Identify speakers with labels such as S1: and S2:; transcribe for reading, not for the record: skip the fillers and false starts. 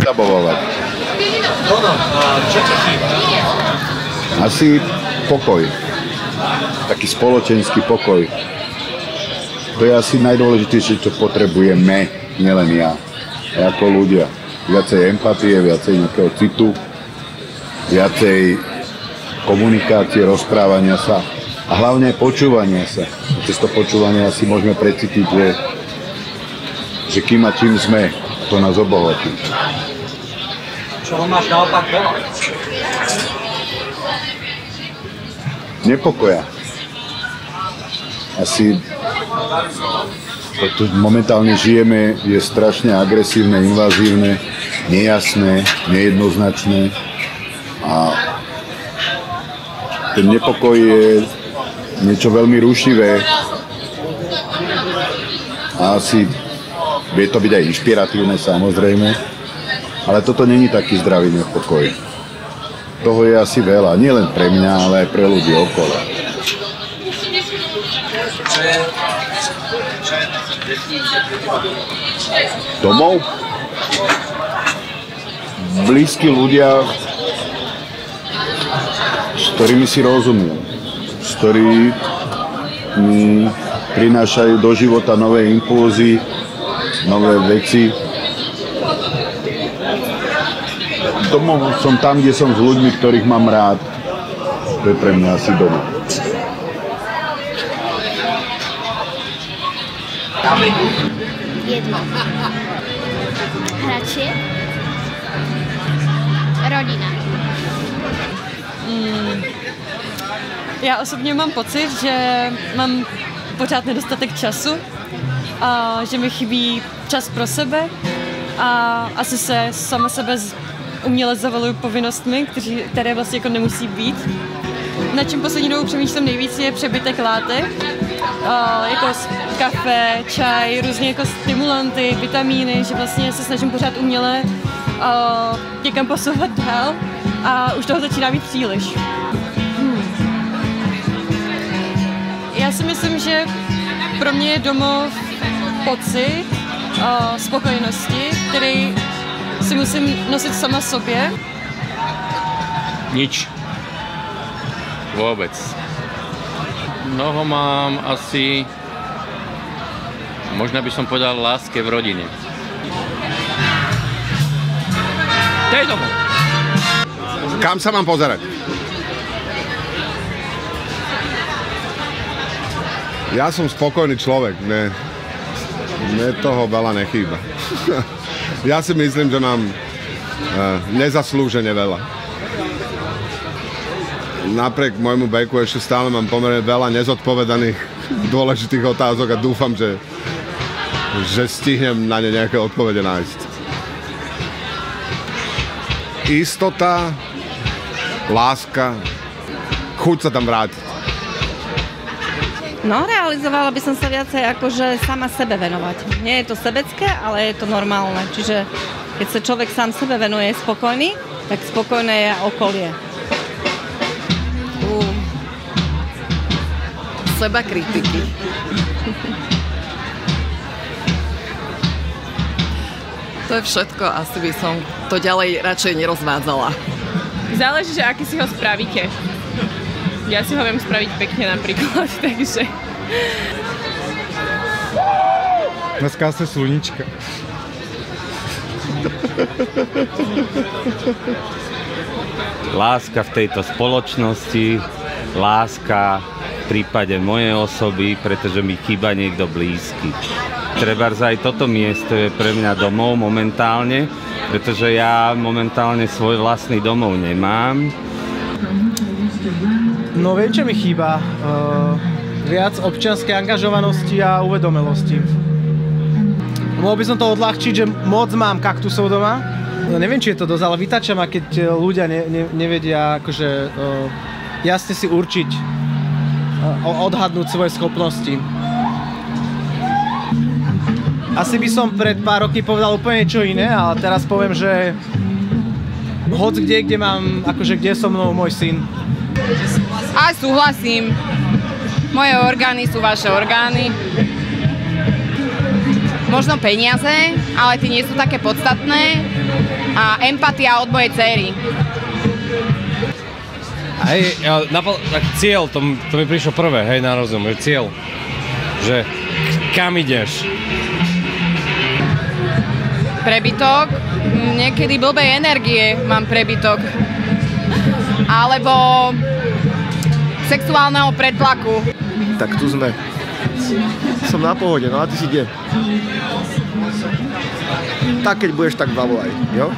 S1: Dodabovať.
S2: Čo ti chýba?
S1: Asi pokoj. Taký spoločenský pokoj. To je asi najdôležitejšie, čo potrebujeme, nielen ja, ako ľudia. Viacej empatie, viacej nejakého citu, viacej komunikácie, rozprávania sa a hlavne počúvania sa. Cez to počúvanie asi môžeme precítiť, že kým a čím sme, to nás obohatí.
S2: Čo máš naopak veľa?
S1: Nepokoja. Asi to tu momentálne žijeme, je strašne agresívne, invazívne, nejasné, nejednoznačné a ten nepokoj je niečo veľmi rušivé a asi vie to byť aj inšpiratívne, samozrejme, ale toto není taký zdravý nepokoj. Toho je asi veľa, nie len pre mňa, ale aj pre ľudí okolo. Domov? Blízki ľudia, s ktorými si rozumiem, s ktorými prinášajú do života nové impulzy, nové veci. Domov som tam, kde som s ľuďmi, ktorých mám rád. To je pre mňa asi domov.
S3: Jedlo. Hračie. Rodina.
S4: Já osobně mám pocit, že mám pořád nedostatek času a že mi chybí čas pro sebe a asi se sama sebe uměle zavaluju povinnostmi, které vlastně jako nemusí být. Na čem poslední dobou přemýšlím nejvíc je přebytek látek, jako kafe, čaj, různě jako stimulanty, vitamíny, že vlastně se snažím pořád uměle někam posouvat dál a už toho začíná být příliš. Já si myslím, že pro mě je domov pocit spokojenosti, který si musím nosit sama sobě.
S5: Nič. Vôbec. Mnoho mám asi, možno by som povedal, láske v rodine. To je domov.
S1: Kam sa mám pozerať? Ja som spokojný človek, mne toho veľa nechýba. Ja si myslím, že mám nezaslúžene veľa. Napriek môjmu veku ešte stále mám pomerne veľa nezodpovedaných dôležitých otázok a dúfam, že stihnem na ne nejaké odpovede nájsť. Istota, láska, chuť sa tam vrátiť.
S6: No, realizovala by som sa viacej akože sama sebe venovať. Nie je to sebecké, ale je to normálne. Čiže keď sa človek sám sebe venuje, je spokojný, tak spokojné je okolie.
S7: Seba kritiky. To je všetko, asi by som to ďalej radšej nerozvádzala.
S8: Záleží, že aký si ho spravíte. Ja si ho viem spraviť pekne napríklad, takže...
S9: Dneska je sluníčka.
S5: Láska v tejto spoločnosti, láska v prípade mojej osoby, pretože mi chýba niekto blízky. Trebárs aj toto miesto je pre mňa domov momentálne, pretože ja momentálne svoj vlastný domov nemám.
S9: No vieš, čo mi chýba? Viac občianskej angažovanosti a uvedomelosti. Mohol by som to odľahčiť, že moc mám kaktusov doma. No, neviem, či je to dosť, ale vytača ma, keď ľudia nevedia akože, jasne si určiť, odhadnúť svoje schopnosti. Asi by som pred pár roky povedal úplne niečo iné, ale teraz poviem, že hoc kde mám, akože kde je so mnou môj syn.
S8: A súhlasím. Moje orgány sú vaše orgány.
S3: Možno peniaze, ale tie nie sú také podstatné. A empatia od mojej dcery.
S10: Hej, tak cieľ, to mi prišlo prvé, hej, na rozum, že cieľ. Že kam ideš?
S3: Prebytok, niekedy blbej energie mám prebytok. Alebo sexuálneho pretlaku.
S11: Tak tu sme. Som na pohode, no a ty si kde? Tak keď budeš, tak zavolaj, jo?